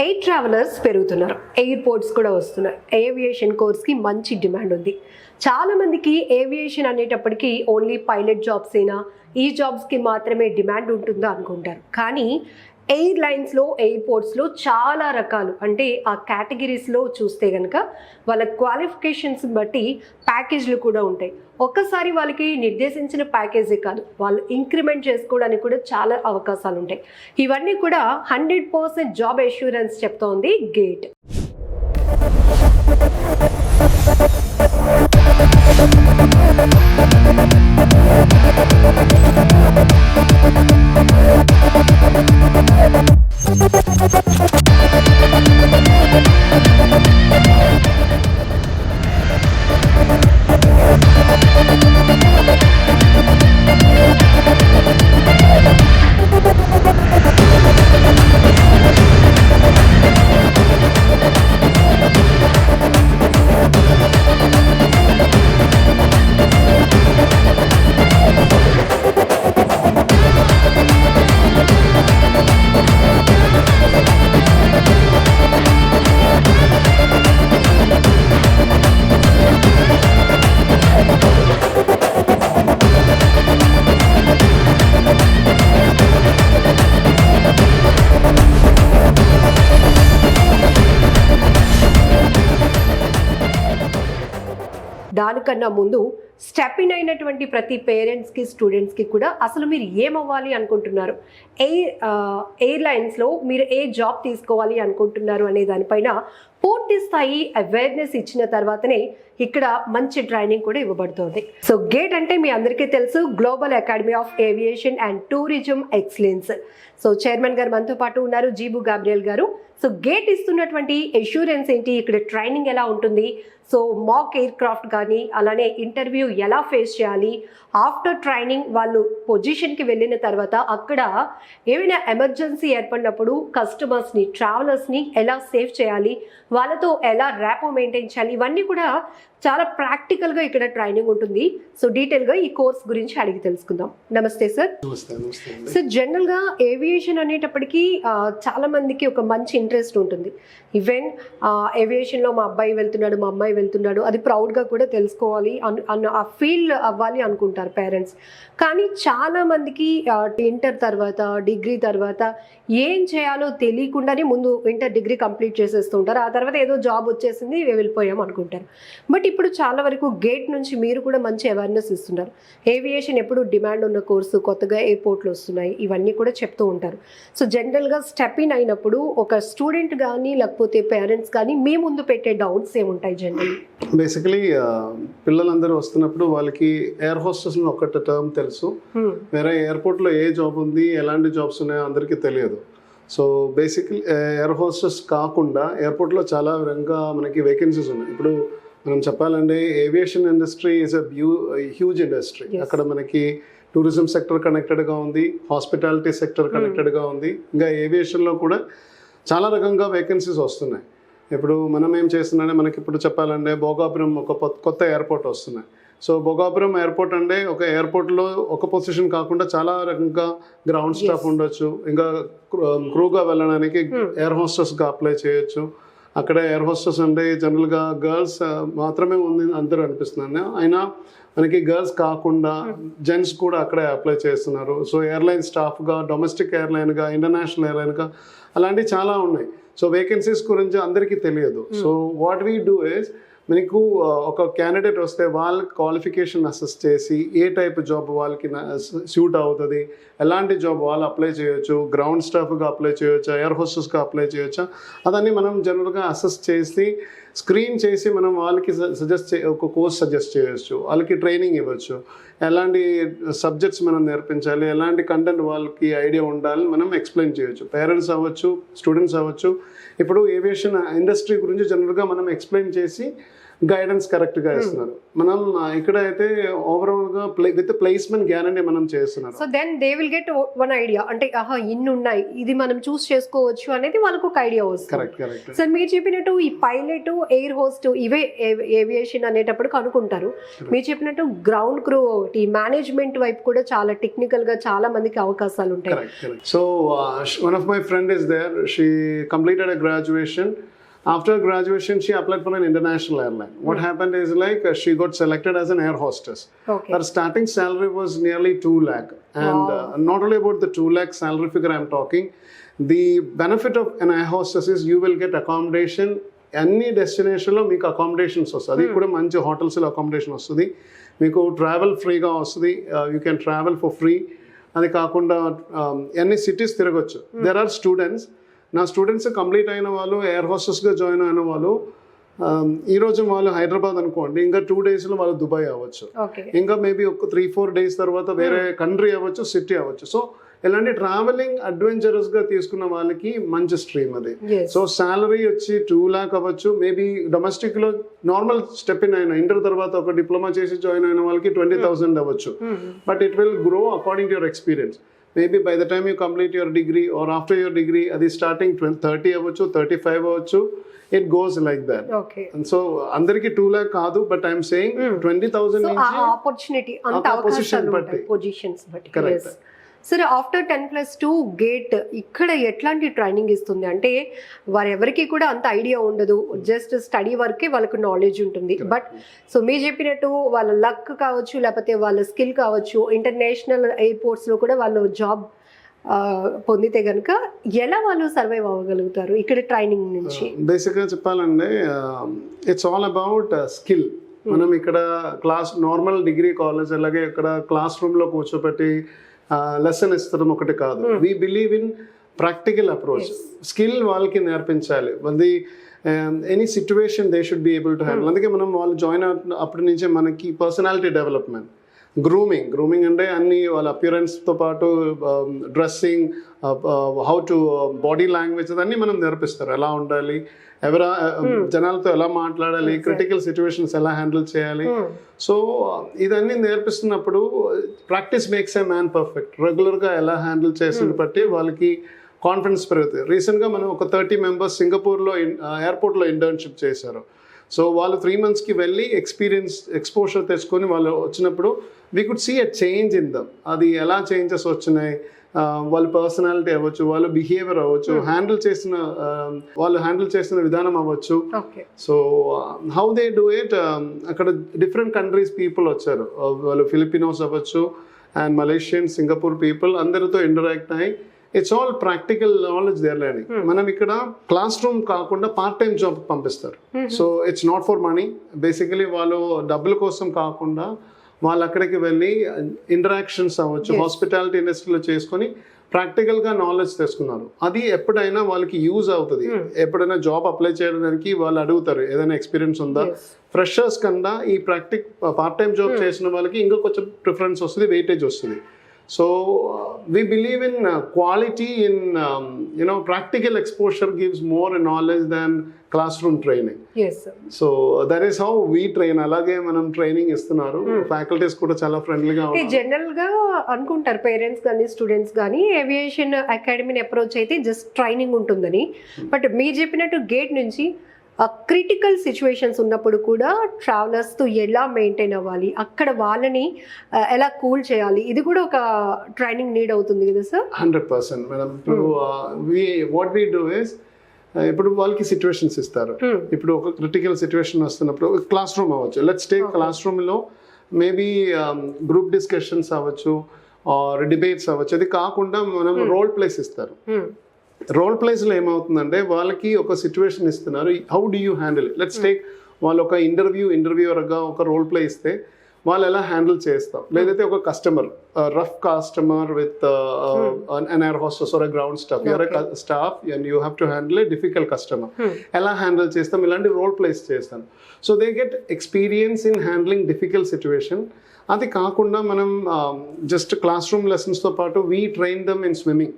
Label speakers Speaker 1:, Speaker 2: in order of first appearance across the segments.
Speaker 1: Air travellers పెరుగుతున్నారు, airports కూడా వస్తున్నాయి. ఏవియేషన్ కోర్స్కి మంచి డిమాండ్ ఉంది. చాలామందికి ఏవియేషన్ అనేటప్పటికీ ఓన్లీ పైలట్ జాబ్సేనా, ఈ జాబ్స్కి మాత్రమే డిమాండ్ ఉంటుందా అనుకుంటారు. కానీ ఎయిర్లైన్స్లో, ఎయిర్పోర్ట్స్లో చాలా రకాలు, అంటే ఆ కేటగిరీస్లో చూస్తే కనుక వాళ్ళ క్వాలిఫికేషన్స్ బట్టి ప్యాకేజ్లు కూడా ఉంటాయి. ఒక్కసారి వాళ్ళకి నిర్దేశించిన ప్యాకేజే కాదు, వాళ్ళు ఇంక్రిమెంట్ చేసుకోవడానికి కూడా చాలా అవకాశాలు ఉంటాయి. ఇవన్నీ కూడా 100% జాబ్ అష్యూరెన్స్ చెప్తోంది గేట్. దానికన్నా ముందు స్టెప్ ఇన్ అయినటువంటి ప్రతి పేరెంట్స్కి, స్టూడెంట్స్కి కూడా అసలు మీరు ఏమవ్వాలి అనుకుంటున్నారు, ఎయిర్లైన్స్లో మీరు ఏ జాబ్ తీసుకోవాలి అనుకుంటున్నారు అనే దానిపైన పూర్తి స్థాయి అవేర్నెస్ ఇచ్చిన తర్వాతనే ఇక్కడ మంచి ట్రైనింగ్ కూడా ఇవ్వబడుతుంది. సో గేట్ అంటే మీ అందరికీ తెలుసు, global academy of aviation and tourism excellence. So chairman గారు మనతో పాటు ఉన్నారు, జీబు గాబ్రియల్ గారు. సో గేట్ ఇస్తున్నటువంటి అష్యూరెన్స్ ఏంటి, ఇక్కడ ట్రైనింగ్ ఎలా ఉంటుంది, సో మాక్ ఎయిర్ క్రాఫ్ట్ కానీ అలానే ఇంటర్వ్యూ ఎలా ఫేస్ చేయాలి, ఆఫ్టర్ ట్రైనింగ్ వాళ్ళు పొజిషన్కి వెళ్ళిన తర్వాత అక్కడ ఏమైనా ఎమర్జెన్సీ ఏర్పడినప్పుడు కస్టమర్స్ని, ట్రావెలర్స్ని ఎలా సేవ్ చేయాలి, వాళ్ళతో ఎలా ర్యాపో మెయింటైన్ చేయాలి, ఇవన్నీ కూడా చాలా ప్రాక్టికల్గా ఇక్కడ ట్రైనింగ్ ఉంటుంది. సో డీటెయిల్గా ఈ కోర్స్ గురించి అడిగి తెలుసుకుందాం. నమస్తే సార్. సార్, జనరల్గా ఏవియేషన్ అనేటప్పటికీ చాలా మందికి ఒక మంచి ఇంట్రెస్ట్ ఉంటుంది. ఈవెన్ ఏవియేషన్లో మా అబ్బాయి వెళ్తున్నాడు, మా అమ్మాయి వెళ్తున్నాడు, అది ప్రౌడ్గా కూడా తెలుసుకోవాలి అన్న ఆ ఫీల్ అవ్వాలి అనుకుంటారు పేరెంట్స్. కానీ చాలామందికి ఇంటర్ తర్వాత, డిగ్రీ తర్వాత ఏం చేయాలో తెలియకుండానే ముందు ఇంటర్, డిగ్రీ కంప్లీట్ చేసేస్తూ ఉంటారు. ఆ తర్వాత ఏదో జాబ్ వచ్చేసింది, వెళ్ళిపోయాం అనుకుంటారు. బట్ ఇప్పుడు చాలా వరకు గేట్ నుంచి మీరు కూడా మంచి అవేర్నెస్ ఇస్తున్నారు. ఏవియేషన్ ఎప్పుడు డిమాండ్ ఉన్న కోర్సు, కొత్తగా ఎయిర్పోర్ట్లు వస్తున్నాయి, ఇవన్నీ కూడా చెప్తూ ఉంటారు. సో జనరల్గా స్టెప్ ఇన్ అయినప్పుడు ఒక స్టూడెంట్ కానీ లేకపోతే పేరెంట్స్ కానీ మీ ముందు పెట్టే డౌట్స్ ఏముంటాయి జనరల్?
Speaker 2: బేసికలీ పిల్లలందరూ వస్తున్నప్పుడు వాళ్ళకి ఎయిర్ హోస్టెస్ ఒక టర్మ్ తెలుసు, వేరే ఎయిర్పోర్ట్లో ఏ జాబ్ ఉంది, ఎలాంటి జాబ్స్ ఉన్నాయో అందరికీ తెలియదు. సో బేసికలీ ఎయిర్ హోస్టెస్ కాకుండా ఎయిర్పోర్ట్లో చాలా విధంగా మనకి వేకెన్సీస్ ఉన్నాయి. ఇప్పుడు మనం చెప్పాలంటే aviation industry is huge industry. అక్కడ మనకి టూరిజం సెక్టర్ కనెక్టెడ్గా ఉంది, హాస్పిటాలిటీ సెక్టర్ కనెక్టెడ్గా ఉంది, ఇంకా ఏవియేషన్లో కూడా చాలా రకంగా వేకెన్సీస్ వస్తున్నాయి. ఇప్పుడు మనం ఏం చేస్తున్నామంటే, మనకి ఇప్పుడు చెప్పాలంటే భోగాపురం ఒక కొత్త ఎయిర్పోర్ట్ వస్తున్నాయి. సో భోగాపురం ఎయిర్పోర్ట్ అంటే ఒక ఎయిర్పోర్ట్లో ఒక పొజిషన్ కాకుండా చాలా రకంగా గ్రౌండ్ స్టాఫ్ ఉండొచ్చు, ఇంకా క్రూగా వెళ్ళడానికి ఎయిర్ హోస్టెస్గా అప్లై చేయొచ్చు. అక్కడ ఎయిర్ హోస్టెస్ అంటే జనరల్గా గర్ల్స్ మాత్రమే ఉంది అందరూ అనిపిస్తుంది, అయినా మనకి గర్ల్స్ కాకుండా జెంట్స్ కూడా అక్కడే అప్లై చేస్తున్నారు. సో ఎయిర్లైన్ స్టాఫ్గా, డొమెస్టిక్ ఎయిర్లైన్గా, ఇంటర్నేషనల్ ఎయిర్లైన్గా అలాంటివి చాలా ఉన్నాయి. సో వేకెన్సీస్ గురించి అందరికీ తెలియదు. So what we do is, మీకు ఒక క్యాండిడేట్ వస్తే వాళ్ళ క్వాలిఫికేషన్ అసెస్ చేసి ఏ టైప్ జాబ్ వాళ్ళకి సూట్ అవుతుంది, ఎలాంటి జాబ్ వాళ్ళు అప్లై చేయొచ్చు, గ్రౌండ్ స్టాఫ్గా అప్లై చేయొచ్చా, ఎయిర్ హోస్టెస్గా అప్లై చేయొచ్చా, అదన్నీ మనం జనరల్గా అసెస్ చేసి స్క్రీన్ చేసి మనం వాళ్ళకి ఒక కోర్స్ సజెస్ట్ చేయొచ్చు, వాళ్ళకి ట్రైనింగ్ ఇవ్వచ్చు, ఎలాంటి సబ్జెక్ట్స్ మనం నేర్పించాలి, ఎలాంటి కంటెంట్ వాళ్ళకి ఐడియా ఉండాలి మనం ఎక్స్ప్లెయిన్ చేయొచ్చు. పేరెంట్స్ అవ్వచ్చు, స్టూడెంట్స్ అవ్వచ్చు. ఇప్పుడు ఏవియేషన్ ఇండస్ట్రీ గురించి జనరల్గా మనం ఎక్స్ప్లెయిన్ చేసి గైడెన్స్ కరెక్ట్గా ఇస్తున్నారు. మనం ఇక్కడ అయితే ఓవరాల్గా విత్ ప్లేస్మెంట్ గ్యారంటీ మనం చేస్తున్నారు.
Speaker 1: So then they will get one idea, అంటే ఇన్ని ఉన్నాయి, ఇది మనం చూస్ చేసుకోవచ్చు అనేది వాళ్ళకు ఒక ఐడియా వస్తుంది.
Speaker 2: కరెక్ట్.
Speaker 1: సార్ మీరు చెప్పినట్టు ఈ పైలట్, ఎయిర్ హోస్ట్ ఇవే ఏవియేషన్ అనేటప్పుడు కనుక్కుంటారు. మీరు చెప్పినట్టు గ్రౌండ్ క్రూ ఒకటి, మేనేజ్మెంట్ వైపు కూడా చాలా టెక్నికల్ గా చాలా మందికి అవకాశాలు ఉంటాయి.
Speaker 2: Correct. So one of my friend is there. She completed a graduation. After graduation, she applied for an international airline. What happened is like she got selected as an air hostess.
Speaker 1: Okay.
Speaker 2: Her starting salary was nearly 2 lakh. And not only about the 2 lakh salary figure I'm talking, the benefit of an air hostess is you will get accommodation. అన్ని డెస్టినేషన్లో మీకు accommodations వస్తుంది. అది కూడా మంచి హోటల్స్లో accommodation వస్తుంది. మీకు travel ఫ్రీగా వస్తుంది. You can travel for free. అది కాకుండా అన్ని సిటీస్ తిరగచ్చు. There are students. నా స్టూడెంట్స్ కంప్లీట్ అయిన వాళ్ళు, ఎయిర్ హోస్టెస్గా జాయిన్ అయిన వాళ్ళు, ఈరోజు వాళ్ళు హైదరాబాద్ అనుకోండి, ఇంకా 2 daysలో వాళ్ళు దుబాయ్ అవ్వచ్చు, ఇంకా మేబీ ఒక 3-4 days తర్వాత వేరే కంట్రీ అవ్వచ్చు, సిటీ అవ్వచ్చు. సో ఇలాంటి ట్రావెలింగ్ అడ్వెంచరస్గా తీసుకున్న వాళ్ళకి మంచి స్ట్రీమ్ అది. సో శాలరీ వచ్చి 2 lakh అవ్వచ్చు. మేబీ డొమెస్టిక్లో నార్మల్ స్టెప్ ఇన్ అయిన ఇంటర్ తర్వాత ఒక డిప్లొమా చేసి జాయిన్ అయిన వాళ్ళకి 20,000 అవ్వచ్చు. But it will grow according to your experience. Maybe by the time you complete your degree or after your degree అది స్టార్టింగ్ 30 అవ్వచ్చు, 35 అవ్వచ్చు. It goes like that.
Speaker 1: Okay.
Speaker 2: And so అందరికి 2 lakh కాదు, but I'm saying 20,000 నుంచి
Speaker 1: opportunity అంత అవకాశాలు ఉంటాయి positions బట్టి.
Speaker 2: కరెక్ట్.
Speaker 1: సరే, ఆఫ్టర్ 10+2 గేట్ ఇక్కడ ఎట్లాంటి ట్రైనింగ్ ఇస్తుంది అంటే వారెవరికి కూడా అంత ఐడియా ఉండదు, జస్ట్ స్టడీ వరకే వాళ్ళకు నాలెడ్జ్ ఉంటుంది. బట్ సో మీరు చెప్పినట్టు వాళ్ళ లక్ కావచ్చు, లేకపోతే వాళ్ళ స్కిల్ కావచ్చు, ఇంటర్నేషనల్ ఎయిర్పోర్ట్స్లో కూడా వాళ్ళు జాబ్ పొందితే కనుక ఎలా వాళ్ళు సర్వైవ్ అవ్వగలుగుతారు ఇక్కడ ట్రైనింగ్ నుంచి?
Speaker 2: బేసిక్గా చెప్పాలంటే ఇట్స్ ఆల్ అబౌట్ స్కిల్. మనం ఇక్కడ క్లాస్ నార్మల్ డిగ్రీ కాలేజ్ అలాగే ఇక్కడ క్లాస్ రూమ్లో కూర్చోబెట్టి లెసన్ ఇస్తడం ఒకటి కాదు. We believe in practical approach. Skill వాళ్ళకి నేర్పించాలి. అది any situation they should be able to handle. అందుకే మనం వాళ్ళు జాయిన్ అప్పటి నుంచే మనకి పర్సనాలిటీ డెవలప్మెంట్, గ్రూమింగ్ అంటే అన్ని వాళ్ళ అపియరెన్స్తో పాటు dressing, how to body language అన్నీ మనం నేర్పిస్తారు. ఎలా ఉండాలి, జనాలతో ఎలా మాట్లాడాలి, క్రిటికల్ సిచ్యువేషన్స్ ఎలా హ్యాండిల్ చేయాలి. సో ఇదన్నీ నేర్పిస్తున్నప్పుడు practice makes a man perfect. రెగ్యులర్గా ఎలా హ్యాండిల్ చేసిన బట్టి వాళ్ళకి కాన్ఫిడెన్స్ పెరుగుతుంది. రీసెంట్గా మనం ఒక 30 members సింగపూర్లో ఎయిర్పోర్ట్లో ఇంటర్న్షిప్ చేశారు. సో వాళ్ళు 3 monthsకి వెళ్ళి ఎక్స్పోజర్ తెచ్చుకొని వాళ్ళు వచ్చినప్పుడు we could see a change in them. అది ఎలా చేంజెస్ వచ్చినాయి, వాళ్ళ పర్సనాలిటీ అవ్వచ్చు, వాళ్ళ బిహేవియర్ అవ్వచ్చు, వాళ్ళు హ్యాండిల్ చేసిన విధానం అవ్వచ్చు. So how they do it, అక్కడ డిఫరెంట్ కంట్రీస్ పీపుల్ వచ్చారు. వాళ్ళు ఫిలిపినోస్ అవ్వచ్చు అండ్ మలేషియన్, సింగపూర్ పీపుల్, అందరితో ఇంటరాక్ట్ అయ్యి it's all practical knowledge their learning. మనం ఇక్కడ క్లాస్ రూమ్ కాకుండా పార్ట్ టైం జాబ్ పంపిస్తారు. So it's not for money. Basically వాళ్ళు డబ్బుల కోసం కాకుండా వాళ్ళు అక్కడికి వెళ్ళి ఇంటరాక్షన్స్ అవ్వచ్చు, హాస్పిటాలిటీ ఇండస్ట్రీలో చేసుకొని ప్రాక్టికల్గా నాలెడ్జ్ తెలుసుకున్నారు. అది ఎప్పుడైనా వాళ్ళకి యూజ్ అవుతుంది. ఎప్పుడైనా జాబ్ అప్లై చేయడానికి వాళ్ళు అడుగుతారు ఏదైనా ఎక్స్పీరియన్స్ ఉందా. ఫ్రెషర్స్ కన్నా ఈ పార్ట్ టైం జాబ్ చేసిన వాళ్ళకి ఇంకా కొంచెం ప్రిఫరెన్స్ వస్తుంది, వెయిటేజ్ వస్తుంది. So we believe in quality in practical exposure gives more knowledge than classroom training.
Speaker 1: Yes sir.
Speaker 2: So that is how we train. Alage manam training istunaru. Faculties kuda chala friendly ga unnaru.
Speaker 1: General ga anukuntaru parents gaani students gaani aviation academy ni approach aithe just training untundani. But meer cheppinattu gate nunchi critical situations ఉన్నప్పుడు కూడా ట్రావెలర్స్తో ఎలా maintain అవ్వాలి, అక్కడ వాళ్ళని ఎలా cool చేయాలి, ఇది కూడా ఒక ట్రైనింగ్ నీడ్ అవుతుంది కదా సార్?
Speaker 2: 100% మేడం. ఇప్పుడు వాట్ వీ డూ ఇస్, ఇప్పుడు వాళ్ళకి సిచ్యువేషన్స్ ఇస్తారు. ఇప్పుడు ఒక క్రిటికల్ సిచ్యువేషన్ వస్తున్నప్పుడు క్లాస్ రూమ్ అవ్వచ్చు, లెట్స్ టేక్ క్లాస్ రూమ్లో మేబీ గ్రూప్ డిస్కషన్స్ అవ్వచ్చు ఆర్ డిబేట్స్ అవ్వచ్చు. అది కాకుండా మనం రోల్ ప్లేస్ ఇస్తారు. రోల్ ప్లేస్లో ఏమవుతుందంటే వాళ్ళకి ఒక సిచ్యువేషన్ ఇస్తున్నారు, how do you handle it. Let's take వాళ్ళు ఒక ఇంటర్వ్యూవర్గా ఒక రోల్ ప్లే ఇస్తే వాళ్ళు ఎలా హ్యాండిల్ చేస్తాం. లేదైతే ఒక customer, rough customer with an air hostess or a ground staff, you're a staff and you have to handle a difficult customer, ఎలా handle చేస్తాం, ఇలాంటి రోల్ ప్లేస్ చేస్తాం. So they get experience in handling difficult situation. అది కాకుండా మనం just class room లెసన్స్తో పాటు we train them in swimming.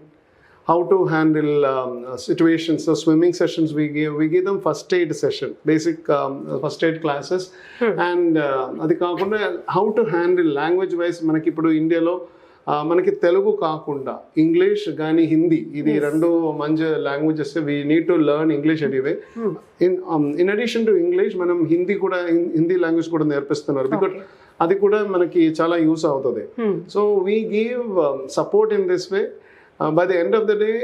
Speaker 2: how to handle situations. So swimming sessions we give them first aid session, basic first aid classes. And అది కాకుండా how to handle language wise మనకి ఇప్పుడు ఇండియాలో మనకి తెలుగు కాకుండా English కానీ హిందీ ఇది రెండు మంచి languages. We need to learn English anyway. In addition to English మనం హిందీ లాంగ్వేజ్ కూడా నేర్పిస్తున్నారు, బికాజ్ అది కూడా మనకి చాలా యూస్ అవుతుంది. So we give support in this way. By the end of the day,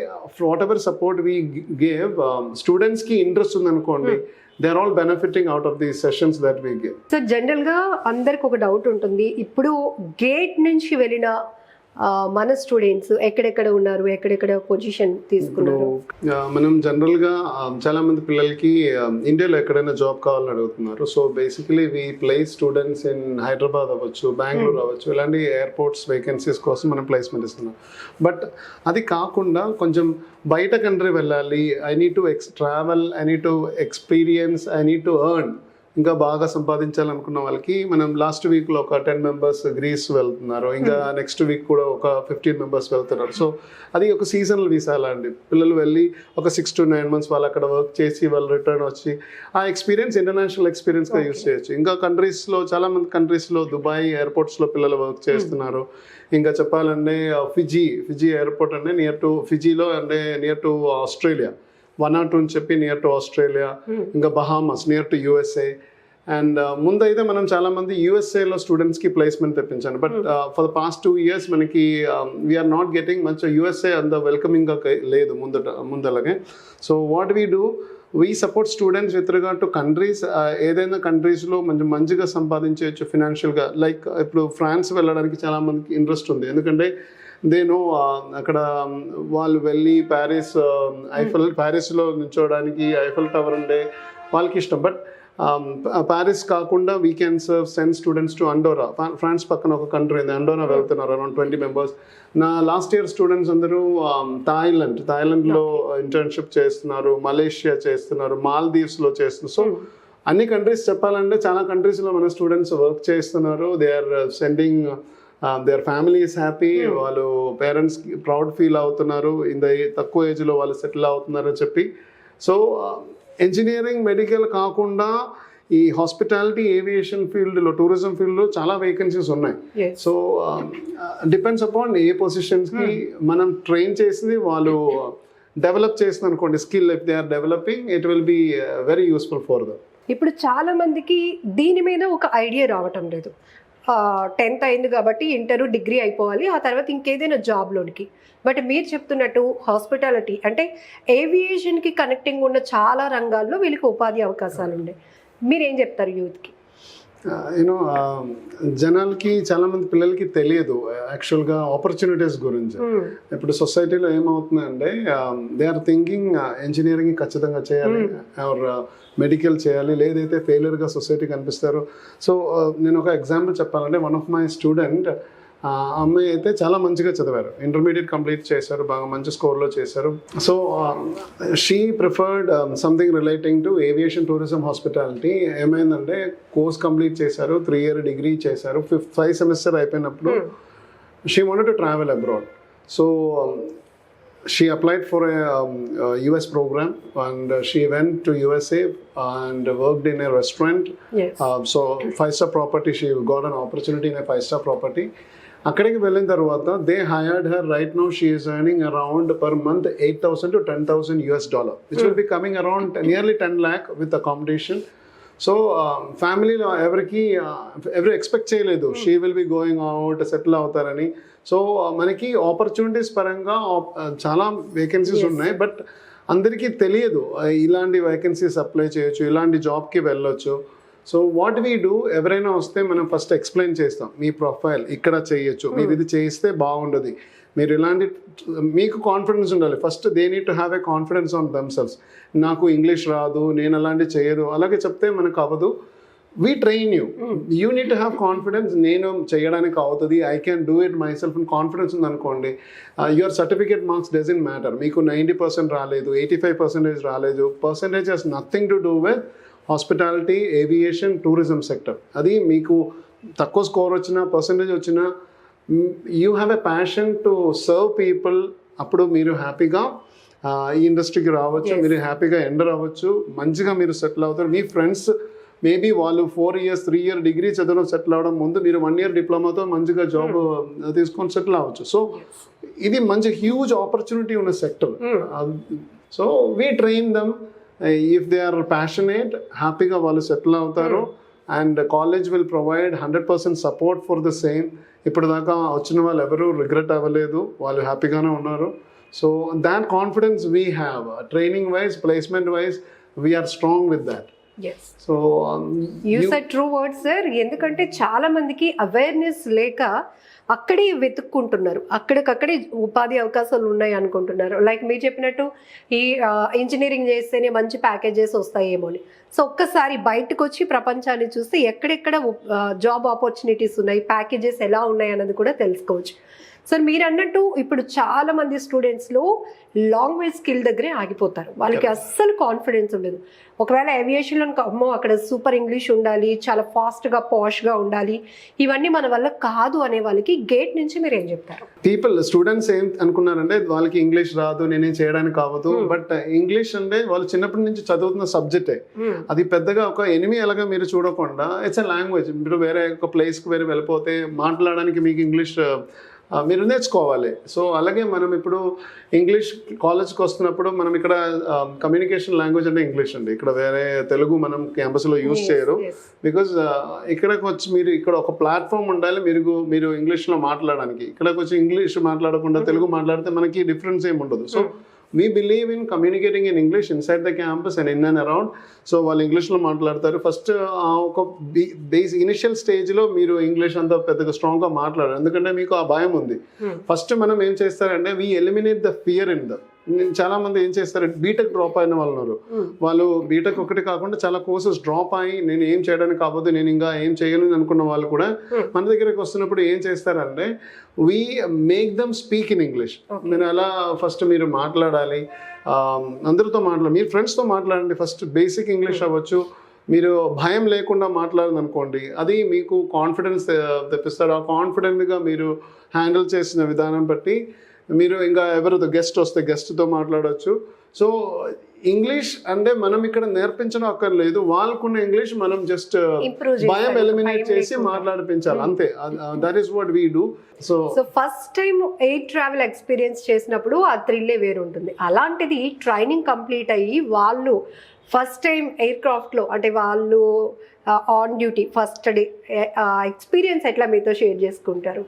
Speaker 2: whatever support we gave, students ki interest undanukondi, they are all benefiting out of these sessions that we give.
Speaker 1: So జనరల్గా అందరికి ఒక doubt ఉంటుంది, ఇప్పుడు gate నుంచి వెళ్ళిన మన students ఎక్కడెక్కడ ఉన్నారు, ఎక్కడెక్కడ పొజిషన్ తీసుకున్నారు?
Speaker 2: మనం జనరల్గా చాలా మంది పిల్లలకి ఇండియాలో ఎక్కడైనా జాబ్ కావాలని అడుగుతున్నారు. So basically we place students in Hyderabad అవ్వచ్చు, బెంగళూరు అవ్వచ్చు, ఇలాంటి ఎయిర్పోర్ట్స్ వేకెన్సీస్ కోసం మనం ప్లేస్మెంట్ ఇస్తున్నాం. బట్ అది కాకుండా కొంచెం బయట కంట్రీ వెళ్ళాలి, I need to travel, I need to experience, I need to earn, ఇంకా బాగా సంపాదించాలనుకున్న వాళ్ళకి మనం లాస్ట్ వీక్లో ఒక 10 members గ్రీస్ వెళ్తున్నారు, ఇంకా నెక్స్ట్ వీక్ కూడా ఒక 15 members వెళ్తున్నారు. సో అది ఒక సీజనల్ వీసా లాంటి, పిల్లలు వెళ్ళి ఒక 6 to 9 months వాళ్ళు అక్కడ వర్క్ చేసి వాళ్ళు రిటర్న్ వచ్చి ఆ ఎక్స్పీరియన్స్ ఇంటర్నేషనల్ ఎక్స్పీరియన్స్గా యూస్ చేయొచ్చు. ఇంకా కంట్రీస్లో చాలా మంది కంట్రీస్లో దుబాయ్ ఎయిర్పోర్ట్స్లో పిల్లలు వర్క్ చేస్తున్నారు. ఇంకా చెప్పాలంటే ఫిజీ ఎయిర్పోర్ట్ అంటే ఫిజీలో అంటే నియర్ టు ఆస్ట్రేలియా, వనాటు అని చెప్పి నియర్ టు ఆస్ట్రేలియా, ఇంకా Bahamas near to USA. And ముందైతే మనం చాలా మంది యూఎస్ఏలో స్టూడెంట్స్కి ప్లేస్మెంట్ తెప్పించాను. But for the past 2 years మనకి we are not getting much USA అంత వెల్కమింగ్గా లేదు ముందలగే. So what we do, we support students with regard to countries. ఏదైనా కంట్రీస్లో మంచిగా సంపాదించవచ్చు ఫినాన్షియల్గా. లైక్ ఇప్పుడు ఫ్రాన్స్ వెళ్ళడానికి చాలా మందికి ఇంట్రెస్ట్ ఉంది, ఎందుకంటే దేనో అక్కడ వాళ్ళు వెళ్ళి ప్యారిస్లో నిల్చోవడానికి ఐఫెల్ టవర్ ఉండే వాళ్ళకి ఇష్టం. బట్ ప్యారిస్ కాకుండా we can send students to Andorra. France పక్కన ఒక కంట్రీ ఉంది, అండోరా వెళ్తున్నారు అరౌండ్ 20 members. నా లాస్ట్ ఇయర్ స్టూడెంట్స్ అందరూ థాయిలాండ్లో ఇంటర్న్షిప్ చేస్తున్నారు, మలేషియా చేస్తున్నారు, మాల్దీవ్స్లో చేస్తున్నారు. సో అన్ని కంట్రీస్ చెప్పాలంటే చాలా కంట్రీస్లో మన స్టూడెంట్స్ వర్క్ చేస్తున్నారు. They are sending their family is happy, వాళ్ళు పేరెంట్స్కి ప్రౌడ్ ఫీల్ అవుతున్నారు, తక్కువ ఏజ్లో వాళ్ళు సెటిల్ అవుతున్నారు అని చెప్పి. సో ఇంజనీరింగ్ మెడికల్ కాకుండా ఈ హాస్పిటాలిటీ ఏవియేషన్ ఫీల్డ్లో టూరిజం ఫీల్డ్లో చాలా వేకెన్సీస్ ఉన్నాయి. సో డిపెండ్స్ అపాన్ ఏ పొజిషన్స్కి మనం ట్రైన్ చేసింది వాళ్ళు డెవలప్ చేస్తుంది అనుకోండి skill, if they are developing it will be very useful for them.
Speaker 1: ఇప్పుడు చాలా మందికి దీని మీద ఒక ఐడియా రావటం లేదు. 10th అయింది కాబట్టి ఇంటర్ డిగ్రీ అయిపోవాలి, ఆ తర్వాత ఇంకేదైనా జాబ్లోనికి. బట్ మీరు చెప్తున్నట్టు హాస్పిటాలిటీ అంటే ఏవియేషన్కి కనెక్టింగ్ ఉన్న చాలా రంగాల్లో వీళ్ళకి ఉపాధి అవకాశాలు ఉన్నాయి. మీరేం చెప్తారు యూత్కి?
Speaker 2: యూనో జనాలకి చాలా మంది పిల్లలకి తెలియదు యాక్చువల్గా ఆపర్చునిటీస్ గురించి. ఇప్పుడు సొసైటీలో ఏమవుతుందంటే దే ఆర్ థింకింగ్ ఇంజనీరింగ్ ఖచ్చితంగా చేయాలి ఆర్ మెడికల్ చేయాలి, లేదైతే ఫెయిలియర్గా సొసైటీ కనిపిస్తారు. సో నేను ఒక ఎగ్జాంపుల్ చెప్పాలంటే వన్ ఆఫ్ మై స్టూడెంట్, అమ్మాయి అయితే చాలా మంచిగా చదివారు, ఇంటర్మీడియట్ కంప్లీట్ చేశారు, బాగా మంచి స్కోర్లో చేశారు. So she preferred something relating to aviation tourism hospitality. ఏమైందంటే కోర్స్ కంప్లీట్ చేశారు, 3 year డిగ్రీ చేశారు, 5th semester అయిపోయినప్పుడు she wanted to travel abroad. So she applied for a US program and she went to USA and worked in a restaurant.
Speaker 1: Yes.
Speaker 2: So 5-star property, she got an opportunity in a 5-star property. అక్కడికి వెళ్ళిన తర్వాత they hired her. Right now she is earning around per month $8,000 to $10,000, which will be coming around nearly 10 lakh with accommodation. So ఫ్యామిలీలో ఎవరు expect చేయలేదు she will be going out settle అవుతారని. So మనకి opportunities పరంగా చాలా vacancies ఉన్నాయి, but అందరికీ తెలియదు ఇలాంటి వేకెన్సీస్ అప్లై చేయొచ్చు, ఇలాంటి జాబ్కి వెళ్ళొచ్చు. సో వాట్ వీ డూ, ఎవరైనా వస్తే మనం ఫస్ట్ ఎక్స్ప్లెయిన్ చేస్తాం, మీ ప్రొఫైల్ ఇక్కడ చేయొచ్చు, మీరు ఇది చేస్తే బాగుండదు, మీరు ఇలాంటి, మీకు కాన్ఫిడెన్స్ ఉండాలి first. They need to have a confidence on themselves. నాకు ఇంగ్లీష్ రాదు, నేను అలాంటివి చేయదు, అలాగే చెప్తే మనకు అవ్వదు. We train you need to have confidence. నేను చేయడానికి అవుతుంది, I can do it my self అని కాన్ఫిడెన్స్ ఉందనుకోండి, your certificate marks doesn't matter. మీకు 90% రాలేదు, 85% రాలేదు, percentage has nothing to do with hospitality, aviation, tourism sector. అది మీకు తక్కువ స్కోర్ వచ్చినా, పర్సంటేజ్ వచ్చినా, you have a passion to serve people అప్పుడు మీరు హ్యాపీగా ఈ ఇండస్ట్రీకి రావచ్చు, మీరు హ్యాపీగా ఎంటర్ అవ్వచ్చు, మంచిగా మీరు సెటిల్ అవుతారు. మీ ఫ్రెండ్స్ మేబీ వాళ్ళు 4 years 3 year డిగ్రీ చదవడం సెటిల్ అవ్వడం ముందు మీరు 1 year డిప్లొమాతో మంచిగా జాబ్ తీసుకొని సెటిల్ అవ్వచ్చు. సో ఇది మంచి హ్యూజ్ ఆపర్చునిటీ ఉన్న sector. So we train them, if they are passionate, హ్యాపీగా వాళ్ళు సెటిల్ అవుతారు. And college will provide 100% support for the same. ఇప్పుడు దాకా వచ్చిన వాళ్ళు ఎవరు రిగ్రెట్ అవ్వలేదు, వాళ్ళు హ్యాపీగానే ఉన్నారు. So that confidence we have, training wise, placement wise, we are strong with that.
Speaker 1: So use a true word sir. ఎందుకంటే చాలా మందికి అవేర్నెస్ లేక అక్కడే వెతుక్కుంటున్నారు, అక్కడికక్కడే ఉపాధి అవకాశాలు ఉన్నాయి అనుకుంటున్నారు. లైక్ మీరు చెప్పినట్టు ఈ ఇంజనీరింగ్ చేస్తేనే మంచి ప్యాకేజెస్ వస్తాయేమో అని. సో ఒక్కసారి బయటకు వచ్చి ప్రపంచాన్ని చూస్తే ఎక్కడెక్కడ జాబ్ ఆపర్చునిటీస్ ఉన్నాయి, ప్యాకేజెస్ ఎలా ఉన్నాయి అన్నది కూడా తెలుసుకోవచ్చు. సార్ మీరు అన్నట్టు ఇప్పుడు చాలా మంది స్టూడెంట్స్లో లాంగ్వేజ్ స్కిల్ దగ్గరే ఆగిపోతారు, వాళ్ళకి అస్సలు కాన్ఫిడెన్స్ ఉండదు. ఒకవేళ ఏవియేషన్లో అమ్మో అక్కడ సూపర్ ఇంగ్లీష్ ఉండాలి, చాలా ఫాస్ట్గా పాష్గా ఉండాలి, ఇవన్నీ మన వల్ల కాదు అనే వాళ్ళకి గేట్ నుంచి మీరు ఏం చెప్తారు?
Speaker 2: స్టూడెంట్స్ ఏం అనుకున్నారంటే వాళ్ళకి ఇంగ్లీష్ రాదు, నేనేం చేయడానికి అవ్వదు. బట్ ఇంగ్లీష్ అంటే వాళ్ళు చిన్నప్పటి నుంచి చదువుతున్న సబ్జెక్టే. అది పెద్దగా ఒక ఎనిమి ఎలాగా మీరు చూడకుండా ఇట్స్ ఎ లాంగ్వేజ్. మీరు వేరే ఒక ప్లేస్కి వేరే వెళ్ళిపోతే మాట్లాడడానికి మీకు ఇంగ్లీష్ మీరు నేర్చుకోవాలి. సో అలాగే మనం ఇప్పుడు ఇంగ్లీష్ కాలేజ్కి వస్తున్నప్పుడు మనం ఇక్కడ కమ్యూనికేషన్ లాంగ్వేజ్ అంటే ఇంగ్లీష్ అండి. ఇక్కడ వేరే తెలుగు మనం క్యాంపస్లో యూజ్ చేయరు. బికాజ్ ఇక్కడికి వచ్చి మీరు ఇక్కడ ఒక ప్లాట్ఫామ్ ఉండాలి మీరు ఇంగ్లీష్లో మాట్లాడడానికి. ఇక్కడికి వచ్చి ఇంగ్లీష్ మాట్లాడకుండా తెలుగు మాట్లాడితే మనకి డిఫరెన్స్ ఏమి ఉండదు. So we believe in communicating in English inside the campus and in and around. So వాళ్ళు ఇంగ్లీష్లో మాట్లాడతారు. ఫస్ట్ ఒక ఇనిషియల్ స్టేజ్లో మీరు ఇంగ్లీష్ అంతా పెద్దగా స్ట్రాంగ్గా మాట్లాడారు, ఎందుకంటే మీకు ఆ భయం ఉంది. ఫస్ట్ మనం ఏం చేస్తారంటే we eliminate the fear in the. చాలా మంది ఏం చేస్తారంటే బీటెక్ డ్రాప్ అయిన వాళ్ళు ఉన్నారు. వాళ్ళు బీటెక్ ఒకటి కాకుండా చాలా కోర్సెస్ డ్రాప్ అయ్యి నేను ఏం చేయడానికి కాకపోతే నేను ఇంకా ఏం చేయను అనుకున్న వాళ్ళు కూడా మన దగ్గరికి వస్తున్నప్పుడు ఏం చేస్తారంటే we make them speak in English. నేను అలా ఫస్ట్ మీరు మాట్లాడాలి, అందరితో మీరు ఫ్రెండ్స్తో మాట్లాడండి. ఫస్ట్ బేసిక్ ఇంగ్లీష్ అవ్వచ్చు, మీరు భయం లేకుండా మాట్లాడదనుకోండి, అది మీకు కాన్ఫిడెన్స్ తెప్పిస్తారు. ఆ కాన్ఫిడెంట్గా మీరు హ్యాండిల్ చేసిన విధానం బట్టి మీరు ఇంకా ఎవరితో గెస్ట్ వస్తే గెస్ట్తో మాట్లాడవచ్చు. సో ఇంగ్లీష్ అంటే మనం ఇక్కడ నేర్పించడం అక్కర్లేదు, వాళ్ళకున్న ఇంగ్లీష్ మనం జస్ట్ భయం ఎలిమినేట్ చేసి మాట్లాడిపించాలి, అంతే. That is what we do. So
Speaker 1: first time air travel experience చేసినప్పుడు ఆ థ్రిల్లే వేరు ఉంటుంది. అలాంటిది ట్రైనింగ్ కంప్లీట్ అయ్యి వాళ్ళు ఫస్ట్ టైం ఎయిర్ క్రాఫ్ట్లో అంటే వాళ్ళు on duty first day experience ఎట్లా మీతో షేర్ చేసుకుంటారు?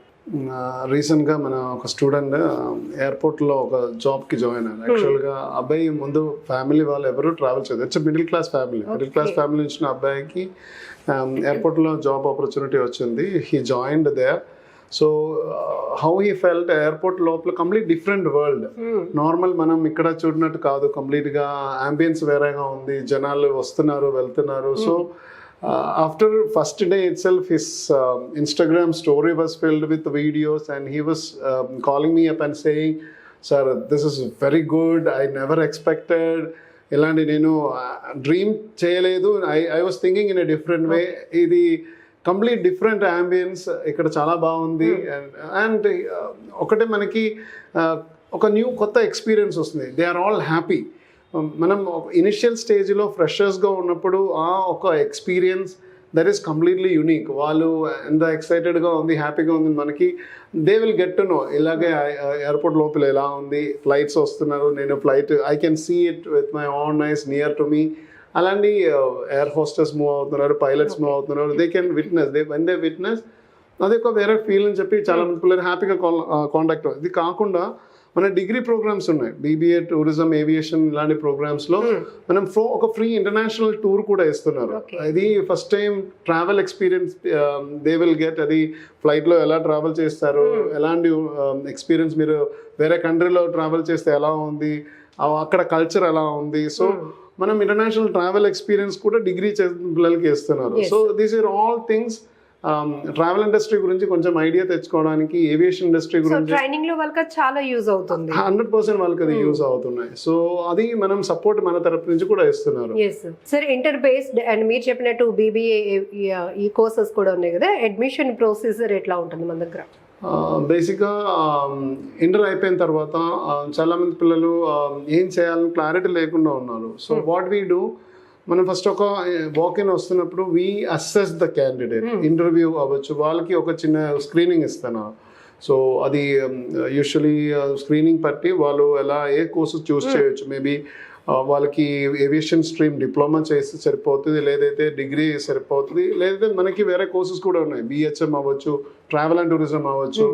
Speaker 2: రీసెంట్గా మన ఒక స్టూడెంట్ ఎయిర్పోర్ట్లో ఒక జాబ్కి జాయిన్ అయ్యారు. యాక్చువల్గా అబ్బాయి ముందు ఫ్యామిలీ వాళ్ళు ఎవరు ట్రావెల్ చేయదు, ఇట్స్ మిడిల్ క్లాస్ ఫ్యామిలీ నుంచి అబ్బాయికి ఎయిర్పోర్ట్లో జాబ్ ఆపర్చునిటీ వచ్చింది. He joined there. So how he felt, airport లోపల కంప్లీట్ డిఫరెంట్ వరల్డ్. నార్మల్ మనం ఇక్కడ చూడనట్టు కాదు, కంప్లీట్గా అంబియన్స్ వేరేగా ఉంది, జనాలు వస్తున్నారు వెళ్తున్నారు. So after first day itself, his Instagram story was filled with videos, and he was calling me up and saying, sir, this is very good, I never expected, ilanti nenu dream cheyaledu, I was thinking in a different way. Idi complete different ambience, ikkada chaala baagundi. And okate manaki oka new kotta experience vastundi. They are all happy. మనం initial స్టేజ్లో ఫ్రెషర్స్గా ఉన్నప్పుడు ఒక experience that is completely unique. వాళ్ళు ఎంత ఎక్సైటెడ్గా ఉంది, హ్యాపీగా ఉంది మనకి, they will get to know. ఇలాగే ఎయిర్పోర్ట్ లోపల ఎలా ఉంది, ఫ్లైట్స్ వస్తున్నారు, నేను flight I can see it with my own eyes near to me. అలాంటి ఎయిర్ హోస్టెస్ మూవ్ అవుతున్నారు, పైలట్స్ మూవ్ అవుతున్నారు, they can witness. When they witness అది ఒక వేరే ఫీల్ అని చెప్పి చాలా మంది పిల్లలు హ్యాపీగా కాంటాక్ట్. ఇది కాకుండా మన డిగ్రీ ప్రోగ్రామ్స్ ఉన్నాయి, BBA టూరిజం ఏవియేషన్ ఇలాంటి ప్రోగ్రామ్స్లో మనం ఒక ఫ్రీ ఇంటర్నేషనల్ టూర్ కూడా ఇస్తున్నారు. ఇది first time travel experience they will get. అది ఫ్లైట్లో ఎలా ట్రావెల్ చేస్తారు, ఎలాంటి ఎక్స్పీరియన్స్, మీరు వేరే కంట్రీలో ట్రావెల్ చేస్తే ఎలా ఉంది, అక్కడ కల్చర్ ఎలా ఉంది. సో మనం ఇంటర్నేషనల్ ట్రావెల్ ఎక్స్పీరియన్స్ కూడా డిగ్రీ పిల్లలకి ఇస్తున్నారు. So these are all things travel industry గురించి కొంచెం ఐడియా తెచ్చుకోవడానికి, ఏవియేషన్ ఇండస్ట్రీ గురించి
Speaker 1: ట్రైనింగ్ లో వాళ్ళకి చాలా యూజ్ అవుతుంది.
Speaker 2: 100% వాళ్ళకి అది యూజ్ అవుతున్నాయి. సో అది మనం సపోర్ట్ మన తరపు నుంచి కూడా ఇస్తున్నారు.
Speaker 1: సార్ ఇంటర్ బేస్డ్ అండ్ మీరు చెప్పినట్టు BBA ఈ కోర్సెస్ కూడా ఉన్నాయి కదా, అడ్మిషన్ ప్రొసీజర్ ఎట్లా ఉంటుంది మన దగ్గర?
Speaker 2: బేసిక్గా ఇంటర్ అయిపోయిన తర్వాత చాలామంది పిల్లలు ఏం చేయాలని క్లారిటీ లేకుండా ఉన్నారు. సో వాట్ వీ డూ, మనం ఫస్ట్ ఒక వాక్-ఇన్ వస్తున్నప్పుడు we assess the candidate. Interview అవ్వచ్చు, వాళ్ళకి ఒక చిన్న స్క్రీనింగ్ ఇస్తాను. సో అది యూజువలీ స్క్రీనింగ్ బట్టి వాళ్ళు ఎలా ఏ కోర్సు చూస్ చేయొచ్చు. మేబీ వాళ్ళకి ఏవియేషన్ స్ట్రీమ్ డిప్లొమా చేస్తే సరిపోతుంది, లేదైతే డిగ్రీ సరిపోతుంది, లేదైతే మనకి వేరే కోర్సెస్ కూడా ఉన్నాయి. బిహెచ్ఎం అవ్వచ్చు, ట్రావెల్ అండ్ టూరిజం అవ్వచ్చు,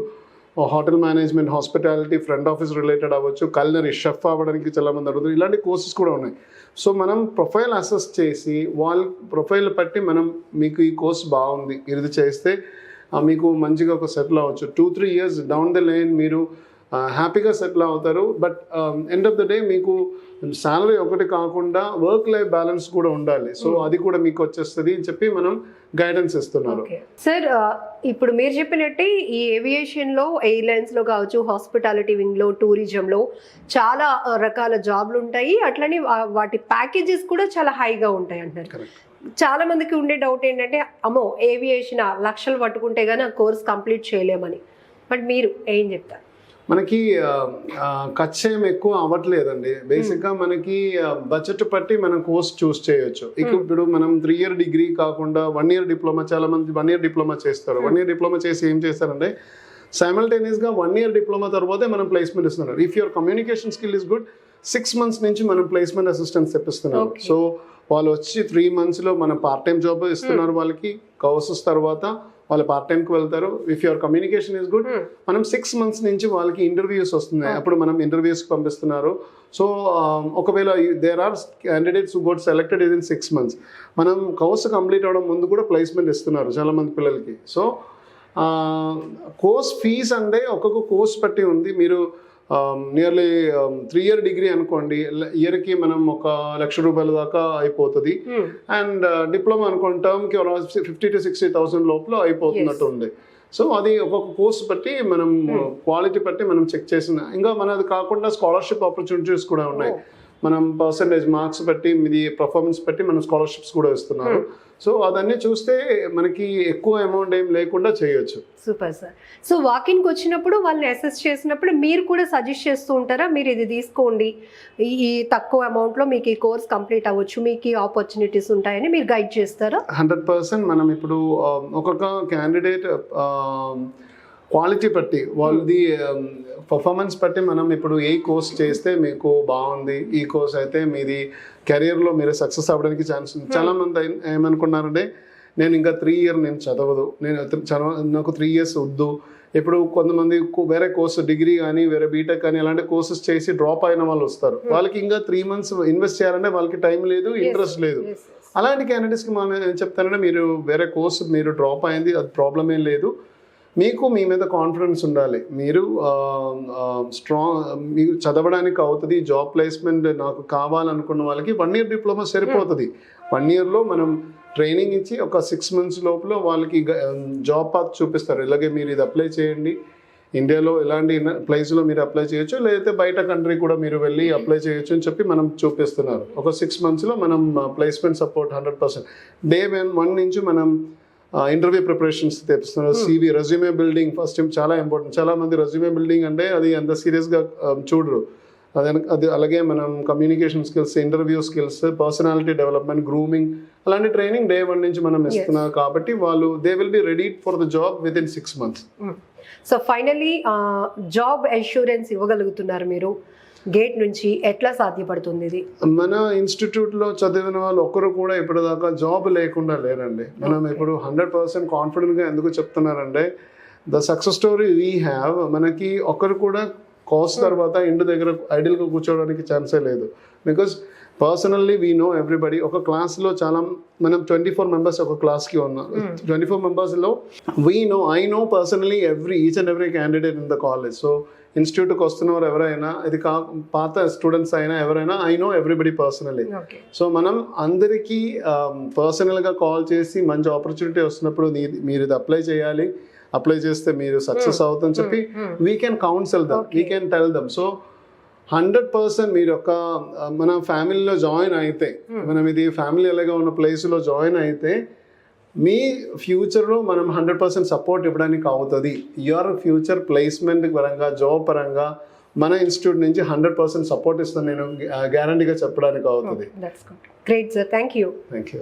Speaker 2: hotel management, hospitality, front office related అవ్వచ్చు, కల్నరీ షెఫ్ అవ్వడానికి చాలామంది అడుగుతారు. ఇలాంటి కోర్సెస్ కూడా ఉన్నాయి. సో మనం ప్రొఫైల్ అసెస్ చేసి వాళ్ళ ప్రొఫైల్ బట్టి మనం మీకు ఈ కోర్స్ బాగుంది, ఇది చేస్తే మీకు మంచిగా ఒక సెటిల్ అవ్వచ్చు. 2-3 years డౌన్ ద లైన్ మీరు హ్యాపీగా సెటిల్ అవుతారు. But end of the day మీకు శాలరీ ఒకటి కాకుండా వర్క్ లైఫ్ బ్యాలెన్స్ కూడా ఉండాలి. సో అది కూడా మీకు వచ్చేస్తుంది అని చెప్పి మనం గైడెన్స్ ఇస్తున్నారు.
Speaker 1: సార్, ఇప్పుడు మీరు చెప్పినట్టే ఈ ఏవియేషన్లో, ఎయిర్లైన్స్లో కావచ్చు, హాస్పిటాలిటీ వింగ్లో, టూరిజంలో చాలా రకాల జాబ్లు ఉంటాయి. అట్లనే వాటి ప్యాకేజెస్ కూడా చాలా హైగా ఉంటాయి అంటారు. చాలా మందికి ఉండే డౌట్ ఏంటంటే, అమ్మో ఏవియేషన్ లక్షలు పట్టుకుంటే కానీ ఆ కోర్స్ కంప్లీట్ చేయలేమని. బట్ మీరు ఏం చెప్తారు?
Speaker 2: మనకి ఖర్చు ఏం ఎక్కువ అవ్వట్లేదండి. బేసిక్గా మనకి బడ్జెట్ బట్టి మనం కోర్స్ చూస్ చేయొచ్చు. ఇప్పుడు మనం 3 year డిగ్రీ కాకుండా 1 year డిప్లొమా, చాలా మంది 1 year డిప్లొమా చేస్తారు. 1 year డిప్లొమా చేసి ఏం చేస్తారంటే సైమల్టేనియస్గా 1 year డిప్లొమా తర్వాతే మనం ప్లేస్మెంట్ ఇస్తున్నారు. If your communication skill is good, 6 months నుంచి మనం ప్లేస్మెంట్ అసిస్టెన్స్ తెప్పిస్తున్నారు. సో వాళ్ళు వచ్చి 3 monthsలో మనం పార్ట్ టైం జాబ్ ఇస్తున్నారు. వాళ్ళకి కోర్సెస్ తర్వాత వాళ్ళు పార్ట్ టైంకి వెళ్తారు. If your communication is good, మనం 6 months నుంచి వాళ్ళకి ఇంటర్వ్యూస్ వస్తున్నాయి. అప్పుడు మనం ఇంటర్వ్యూస్కి పంపిస్తున్నారు. సో ఒకవేళ there are candidates who got selected in 6 months, మనం కోర్స్ కంప్లీట్ అవ్వడం ముందు కూడా ప్లేస్మెంట్ ఇస్తున్నారు చాలామంది పిల్లలకి. సో కోర్స్ ఫీజ్ అంటే ఒక్కొక్క కోర్స్ బట్టి ఉంది. మీరు నియర్లీ 3 year డిగ్రీ అనుకోండి, ఇయర్కి మనం 1,00,000 రూపాయల దాకా అయిపోతుంది. అండ్ డిప్లొమా అనుకోండి, టర్మ్కి 50,000 to 60,000 లోపల అయిపోతున్నట్టు ఉంది. సో అది ఒక్కొక్క కోర్స్ బట్టి మనం క్వాలిటీ బట్టి మనం చెక్ చేసిన. ఇంకా మనది కాకుండా స్కాలర్షిప్ ఆపర్చునిటీస్ కూడా ఉన్నాయి. మనం పర్సంటేజ్ మార్క్స్ బట్టి, మీది పర్ఫార్మెన్స్ బట్టి మనం స్కాలర్షిప్స్ కూడా ఇస్తున్నారు. సో అదన్నీ చూస్తే మనకి ఎక్కువ అమౌంట్ ఏం లేకుండా చేయొచ్చు.
Speaker 1: Super sir. సో వాకిన్కి వచ్చినప్పుడు వాళ్ళని అసెస్ చేసినప్పుడు మీరు కూడా సజెస్ట్ చేస్తూ ఉంటారా, మీరు ఇది తీసుకోండి, ఈ తక్కువ అమౌంట్లో మీకు ఈ కోర్స్ కంప్లీట్ అవ్వచ్చు, మీకు ఈ ఆపర్చునిటీస్ ఉంటాయని మీరు గైడ్ చేస్తారా?
Speaker 2: 100%. మనం ఇప్పుడు ఒక్కొక్క క్యాండిడేట్ క్వాలిటీ బట్టి, వాళ్ళది పర్ఫార్మెన్స్ బట్టి మనం ఇప్పుడు ఏ కోర్స్ చేస్తే మీకు బాగుంది, ఈ కోర్స్ అయితే మీది కెరియర్లో మీరు సక్సెస్ అవ్వడానికి ఛాన్స్ ఉంది. చాలామంది ఏమనుకున్నారంటే, నేను ఇంకా 3 years నేను చదవదు, నాకు 3 years వద్దు. ఇప్పుడు కొంతమంది వేరే కోర్సు, డిగ్రీ కానీ వేరే బీటెక్ కానీ అలాంటి కోర్సెస్ చేసి డ్రాప్ అయిన వాళ్ళు వస్తారు. వాళ్ళకి ఇంకా 3 months ఇన్వెస్ట్ చేయాలంటే వాళ్ళకి టైం లేదు, ఇంట్రెస్ట్ లేదు. అలాంటి క్యాండిడేట్స్కి మనం ఏం చెప్తానంటే, మీరు వేరే కోర్సు మీరు డ్రాప్ అయింది, అది ప్రాబ్లం ఏం లేదు. మీకు మీ మీద కాన్ఫిడెన్స్ ఉండాలి. మీరు మీకు చదవడానికి అవుతుంది. జాబ్ ప్లేస్మెంట్ నాకు కావాలనుకున్న వాళ్ళకి 1 year డిప్లొమా సరిపోతుంది. 1 yearలో మనం ట్రైనింగ్ ఇచ్చి ఒక 6 months లోపల వాళ్ళకి జాబ్ పాత్ చూపిస్తారు. ఇలాగే మీరు ఇది అప్లై చేయండి, ఇండియాలో ఇలాంటి ప్లేస్లో మీరు అప్లై చేయొచ్చు, లేదంటే బయట కంట్రీ కూడా మీరు వెళ్ళి అప్లై చేయొచ్చు అని చెప్పి మనం చూపిస్తున్నారు. ఒక 6 monthsలో మనం ప్లేస్మెంట్ సపోర్ట్ 100%. Day 1 నుంచి మనం ఇంటర్వ్యూ ప్రిపరేషన్స్ తెప్పిస్తున్నారు. CV రెజ్యూమే బిల్డింగ్ ఫస్ట్ చాలా ఇంపార్టెంట్. చాలా మంది రెజ్యూమే బిల్డింగ్ అంటే అది అంత సీరియస్గా చూడరు. అది అలాగే మనం communication skills, interview skills, personality development, grooming అలాంటి ట్రైనింగ్ Day 1 నుంచి మనం ఇస్తున్నాం. కాబట్టి వాళ్ళు they will be ready for the job with in 6 months.
Speaker 1: So finally job assurance ఇవ్వగలుగుతున్నారు మీరు గేట్ నుంచి, ఎట్లా సాధ్యపడుతుంది ఇది?
Speaker 2: మన ఇన్స్టిట్యూట్లో చదివిన వాళ్ళు ఒక్కరు కూడా ఇప్పటిదాకా జాబ్ లేకుండా లేరండి. మనం ఇప్పుడు 100% కాన్ఫిడెంట్గా ఎందుకు చెప్తున్నారంటే, the success story we have. మనకి ఒక్కరు కూడా కోర్స్ తర్వాత ఇంటి దగ్గర ఐడియల్గా కూర్చోవడానికి ఛాన్సే లేదు. Because personally we know everybody. ఒక క్లాస్లో మనం 24 members ఒక క్లాస్కి ఉన్నాం. 24 membersలో I know personally each and every candidate in the college. So ఇన్స్టిట్యూట్కి వస్తున్నవారు ఎవరైనా, ఇది పాత స్టూడెంట్స్ అయినా ఎవరైనా, I know everybody personally. So మనం అందరికీ పర్సనల్గా కాల్ చేసి మంచి ఆపర్చునిటీ వస్తున్నప్పుడు మీరు ఇది అప్లై చేయాలి, అప్లై చేస్తే మీరు సక్సెస్ అవుతుందని చెప్పి we can counsel them, we can tell them. So 100% మీరు ఒక మన ఫ్యామిలీలో జాయిన్ అయితే, మనం ఇది ఫ్యామిలీ ఎలాగా ఉన్న ప్లేస్లో జాయిన్ అయితే మీ ఫ్యూచర్లో మనం 100% సపోర్ట్ ఇవ్వడానికి అవుతుంది. యువర్ ఫ్యూచర్ ప్లేస్మెంట్ పరంగా, జాబ్ పరంగా మన ఇన్స్టిట్యూట్ నుంచి 100% సపోర్ట్ ఇస్తాను నేను గ్యారంటీగా చెప్పడానికి అవుతుంది.
Speaker 1: That's good. Great sir, thank you.
Speaker 2: Thank you.